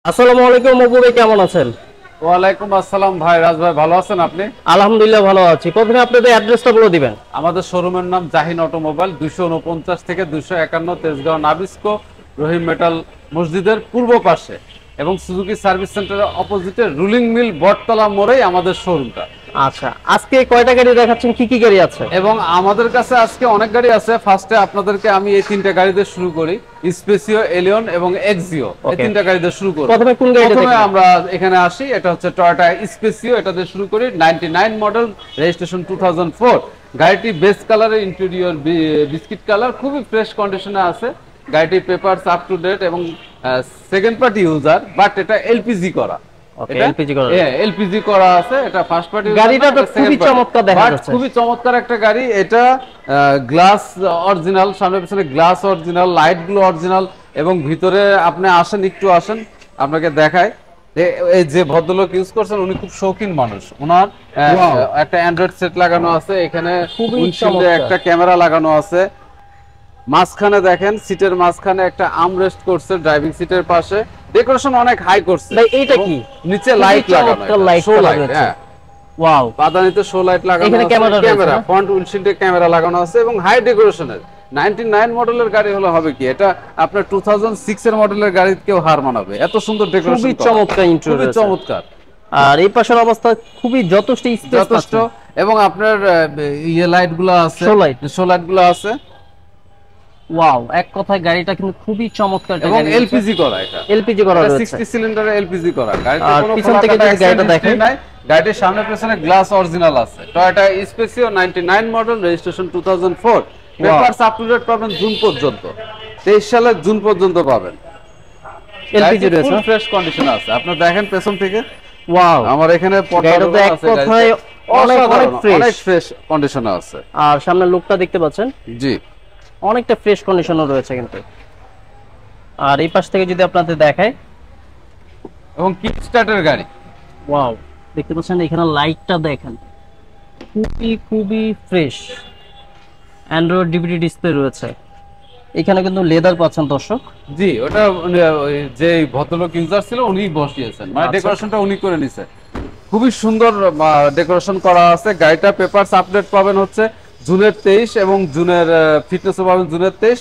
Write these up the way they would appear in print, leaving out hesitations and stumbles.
আসসালামু আলাইকুম মকবুল ভাই, কেমন আছেন? ওয়ালাইকুম আসসালাম ভাই, রাজ ভাই ভালো আছেন আপনি? আলহামদুলিল্লাহ ভালো আছি। প্রথমে আপনাদের অ্যাড্রেসটা বলে দিবেন। আমাদের শোরুমের নাম জাহিন অটোমোবাইল, 249 থেকে 251 তেজগাঁও নাবিস্কো রহিম মেটাল মসজিদের পূর্ব পাশে এবং সুজুকি সার্ভিস সেন্টারের অপোজিটে রুলিং মিল বটতলা মোড়েই আমাদের শোরুমটা। আচ্ছা, আজকে কয়টা গাড়ি দেখাচ্ছেন, কি কি গাড়ি আছে? এবং আমাদের কাছে আজকে অনেক গাড়ি আছে। ফার্স্টে আপনাদেরকে আমি এই তিনটা গাড়ি দিয়ে শুরু করি, স্পেসিও, এলিয়ন এবং এক্সিও। এই তিনটা গাড়ি দিয়ে শুরু করি। প্রথমে কোন গাড়িটা দেখব? প্রথমে আমরা এখানে আসি, এটা হচ্ছে টয়োটা স্পেসিও। এটা দিয়ে শুরু করি, 99 মডেল, রেজিস্ট্রেশন 2004। গাড়িটি বেস কালারের, ইন্টেরিয়র বিস্কিট কালার, খুবই ফ্রেশ কন্ডিশনে আছে। গাড়িটি পেপারস আপ টু ডেট এবং সেকেন্ড পার্টি ইউজার, বাট এটা এলপিজি করা। এলপিজি করা আছে। এটা ফার্স্ট পার্টি গাড়িটা তো খুবই চমৎকার দেখা যাচ্ছে, খুবই চমৎকার একটা গাড়ি। এটা গ্লাস অরিজিনাল, সামনে পিছনে গ্লাস অরিজিনাল, লাইট গুলো অরিজিনাল এবং ভিতরে আপনি আসেন, একটু আসেন, আপনাকে দেখায়। এই যে ভদ্রলোক ইউজ করছেন উনি খুব শৌখিন মানুষ। ওনার একটা অ্যান্ড্রয়েড সেট লাগানো আছে, এখানে খুবই একটা ক্যামেরা লাগানো আছে। মাঝখানে দেখেন, সিটের মাঝখানে একটা আর্মরেস্ট করছে, ড্রাইভিং সিটের পাশে ডেকোরেশন অনেক হাই করছে। ভাই এইটা কি? নিচে লাইট লাগানো, শো লাইট। হ্যাঁ, ওয়াও, পাদানিতে শো লাইট লাগানো আছে। এখানে ক্যামেরা, ফ্রন্ট উইন্ডশিল্ডে ক্যামেরা লাগানো আছে এবং হাই ডেকোরেশনের। 99 মডেলের গাড়ি হলে হবে কি, এটা আপনার 2006 এর মডেলের গাড়ি কেউ হার মানাবে, এত সুন্দর ডেকোরেশন, খুবই চমৎকার ইন্টেরিয়র, খুবই চমৎকার। আর এই পাশের অবস্থা খুবই যথেষ্ট স্পেস, এবং আপনার ইয়ে লাইট গুলো আছে, শো লাইট গুলো আছে। ওয়াও, এক কথায় গাড়িটা কিন্তু খুবই চমৎকার এবং এলপিজি করা। এটা এলপিজি করা রয়েছে, 60 সিলিন্ডারের এলপিজি করা। গাড়িতে কোনো পিছন থেকে যদি গাড়িটা দেখেন, গাড়ির সামনে পেছনে গ্লাস অরিজিনাল আছে। Toyota Spacio 99 model, registration 2004। Papers up to date পাবেন জুন পর্যন্ত, 23 সালের জুন পর্যন্ত পাবেন। এলপিজি রয়েছে, ফুল ফ্রেশ কন্ডিশনে আছে। আপনি দেখেন পেছন থেকে, ওয়াও, আমার এখানে গাড়িটা এক কথায় অনেক ফ্রেশ কন্ডিশনে আছে। আর সামনে লুকটা দেখতে পাচ্ছেন, জি, অনেকটা ফ্রেশ কন্ডিশনও রয়েছে কিন্তু। আর এই পাশ থেকে যদি আপনাদের দেখায়, এবং কিক স্টার্টের গাড়ি, ওয়াও, দেখতে পাচ্ছেন এখানে লাইটটা দেখেন, খুবই ফ্রেশ। অ্যান্ড্রয়েড ডিভিডি ডিসপ্লে রয়েছে, এখানে কিন্তু লেদার পাচ্ছেন দর্শক। জি, ওটা যে ভদ্রলোক ইউজার ছিল উনি বসিয়েছেন, মানে ডেকোরেশনটা উনি করে নিছে। খুবই সুন্দর ডেকোরেশন করা আছে। গাড়িটা পেপারস আপডেট পাবেন হচ্ছে জুনের 23 এবং জুনের ফিটনেসও পাবেন জুনের 23।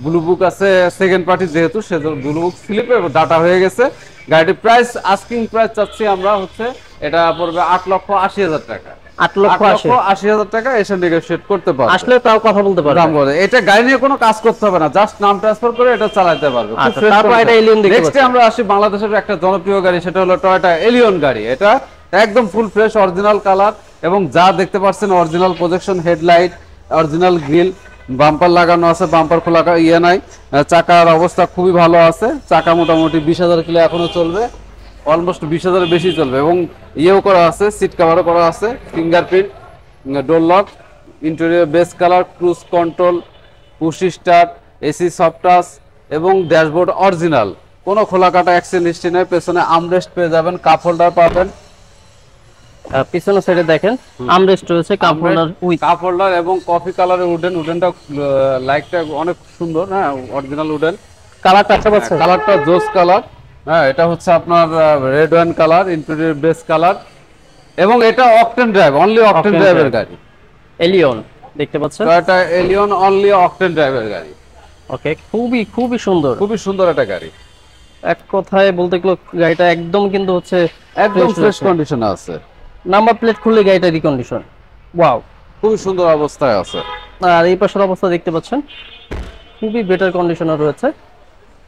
ব্লু বুক আছে সেকেন্ড পার্টি, যেহেতু সেজন্য ব্লু বুক স্লিপে ডাটা হয়ে গেছে। গাড়ির প্রাইস, আস্কিং প্রাইস চাচ্ছি আমরা হচ্ছে, এটা পড়বে 8,80,000 টাকা। 8,80,000 টাকা। এসে নেগোশিয়েট করতে পারবে, আসলে তাও কথা বলতে পারবে। দাম বলে এটা গাড়ি নিয়ে কোনো কাজ করতে হবে না, জাস্ট নাম ট্রান্সফার করে এটা চালাতে পারবে। তারপর এটা এলিয়ন দেখতে পাচ্ছি। নেক্সট আমরা আসি বাংলাদেশের একটা জনপ্রিয় গাড়ি, সেটা হলো টয়োটা এলিয়ন গাড়ি। এটা একদম ফুল ফ্রেশ অরিজিনাল কালার এবং যা দেখতে পাচ্ছেন original projection headlight, original grill, bumper লাগানো আছে, বাম্পার খোলা ইয়ে নাই। চাকার অবস্থা খুবই ভালো আছে। চাকা মোটামুটি 20,000 কিলো এখনো চলবে, অলমোস্ট 20,000 বেশি চলবে। এবং ইয়েও করা আছে, সিট কভারও করা আছে, fingerprint, door lock, interior base colour, cruise control, push start, AC soft touch এবং ড্যাশবোর্ড অরিজিনাল। কোনো খোলা কাটা অ্যাক্সিডেন্ট হিস্ট্রি নেই। পেছনে আর্মরেস্ট পেয়ে যাবেন, কাপ হোল্ডার পাবেন। পিছনের সাইডে দেখেন আর্মরেস্ট রয়েছে, কাপ হোল্ডার এবং কফি কালারের উডেনটা লাইটটা অনেক সুন্দর। হ্যাঁ, অরিজিনাল উডেন কালারটা আচ্ছা পাচ্ছে, কালারটা জোস কালার। হ্যাঁ, এটা হচ্ছে আপনার red wine colour, interior base colour এবং এটা অকটেন ড্রাইভ, অনলি অকটেন ড্রাইভের গাড়ি। এলিয়ন দেখতে পাচ্ছেন, এটা এলিয়ন অনলি অকটেন ড্রাইভের গাড়ি। ওকে, খুবই সুন্দর একটা গাড়ি। এক কথায় বলতে গেলে গাড়িটা একদম কিন্তু হচ্ছে একদম ফ্রেশ কন্ডিশনে আছে। নাম্বার প্লেট খুললে গাড়িটা রিকন্ডিশন, ওয়াও, খুবই সুন্দর অবস্থায় আছে। আর এই পাশের অবস্থা দেখতে পাচ্ছেন, খুবই বেটার কন্ডিশনে রয়েছে।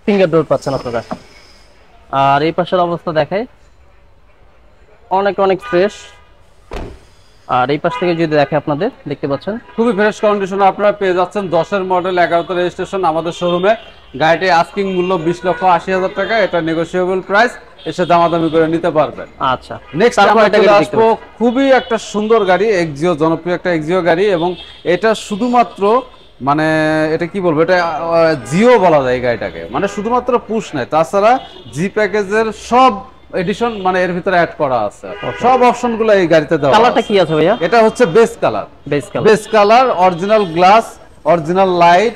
ফিঙ্গার ডোর পাচ্ছেন আপনারা। আর এই পাশের অবস্থা দেখায় অনেক ফ্রেশ। আর এই পাশ থেকে যদি দেখে আপনাদের দেখতে পাচ্ছেন খুবই ফ্রেশ কন্ডিশনে আপনারা পেয়ে যাচ্ছেন 10 এর মডেল, 11তে রেজিস্ট্রেশন আমাদের শোরুমে। গাড়িটি আস্কিং মূল্য 20,80,000 টাকা। এটা নেগোশিয়েবল প্রাইস, এসে দামাদামি করে নিতে পারবেন। আচ্ছা, নেক্সট আমরা আসবো খুবই একটা সুন্দর গাড়ি, এক্সিও, জনপ্রিয় একটা এক্সিও গাড়ি। এবং এটা শুধুমাত্র মানে এটা কি বলবো, এটা জিও বলা যায় এই গাড়িটাকে, মানে শুধুমাত্র পুশ নাই, তাছাড়া জি প্যাকেজের সব এডিশন মানে এর ভিতরে অ্যাড করা আছে। সব অপশনগুলো এই গাড়িতে দেওয়া আছে। কালারটা কি আছে ভাইয়া? এটা হচ্ছে base colour, original glass, original light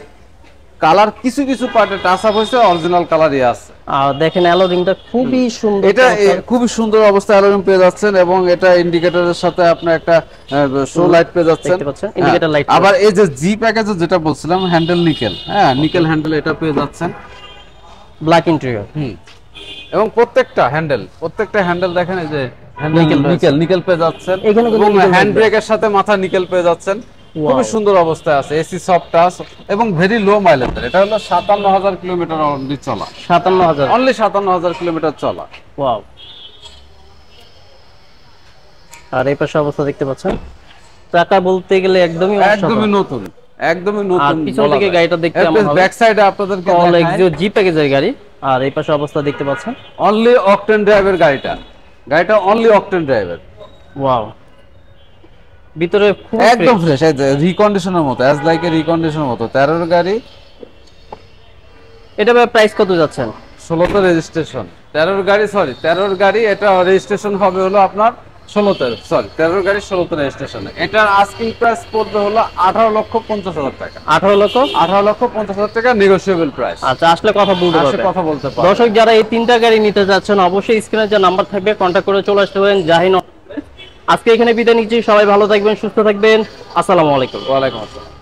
colour কিছু কিছু পার্টে টাচ আপ হয়েছে, অরিজিনাল কালারই আছে। আর দেখেন অ্যালোরিংটা খুবই সুন্দর, এটা খুবই সুন্দর অবস্থায় অ্যালুমিনিয়াম পেয়ে যাচ্ছেন, এবং এটা ইন্ডিকেটরের সাথে আপনি একটা শো লাইট পেয়ে যাচ্ছেন, দেখতে পাচ্ছেন ইন্ডিকেটর লাইট। আবার এই যে জি প্যাকেজে যেটা বলছিলাম হ্যান্ডেল নিকেল, হ্যাঁ নিকেল হ্যান্ডেল এটা পেয়ে যাচ্ছেন, ব্ল্যাক ইন্টেরিয়র। এবং প্রত্যেকটা হ্যান্ডেল দেখেন এই যে নিকেল পেয়ে যাচ্ছেন, এবং হ্যান্ড ব্রেকের সাথে মাথা নিকেল পেয়ে যাচ্ছেন, খুবই সুন্দর অবস্থায় আছে। এসি সফট টাচ এবং ভেরি লো মাইলেজের। এটা হলো 57,000 কিলোমিটার অনলি চলা, 57,000 অনলি 57,000 কিলোমিটার চলা। ওয়াও। আর এই পাশে অবস্থা দেখতে পাচ্ছেন, চাকা বলতে গেলে একদমই নতুন, একদমই নতুন। আর পিছন থেকে গাড়িটা দেখতে কেমন হবে, ব্যাক সাইডে আপনাদেরকে অল এক্সিও জি প্যাকেজের গাড়ি। আর এই পাশে অবস্থা দেখতে পাচ্ছেন, অনলি অকটেন ড্রাইভের গাড়িটা অনলি অকটেন ড্রাইভের। ওয়াও, ভিতরে খুব একদম ফ্রেশ, এই যে রিকন্ডিশনের মতো, অ্যাজ লাইক এ রিকন্ডিশনের মতো। 13 এর গাড়ি। এটা প্রাইস কত যাচ্ছেন? 16 তে রেজিস্ট্রেশন, 13 এর গাড়ি, সরি 13 এর গাড়ি, এটা রেজিস্ট্রেশন হবে হলো আপনার 16 তে, সরি 13 এর গাড়ি 16 তে রেজিস্ট্রেশন। এটার আস্কিং প্রাইস পড়বে হলো 18,50,000 টাকা। 18,50,000 টাকা নেগোশিয়েবল প্রাইস। আচ্ছা, আসলে কথা বলতে পারবেন। দর্শক যারা এই তিনটা গাড়ি নিতে যাচ্ছেন অবশ্যই স্ক্রিনে যে নাম্বার থাকবে কন্টাক্ট করে চলে আসতে পারেন। জাহিন আজকে এখানে বিদায় নিচ্ছি, সবাই ভালো থাকবেন, সুস্থ থাকবেন, আসসালামু আলাইকুম। ওয়ালাইকুম আসসালাম।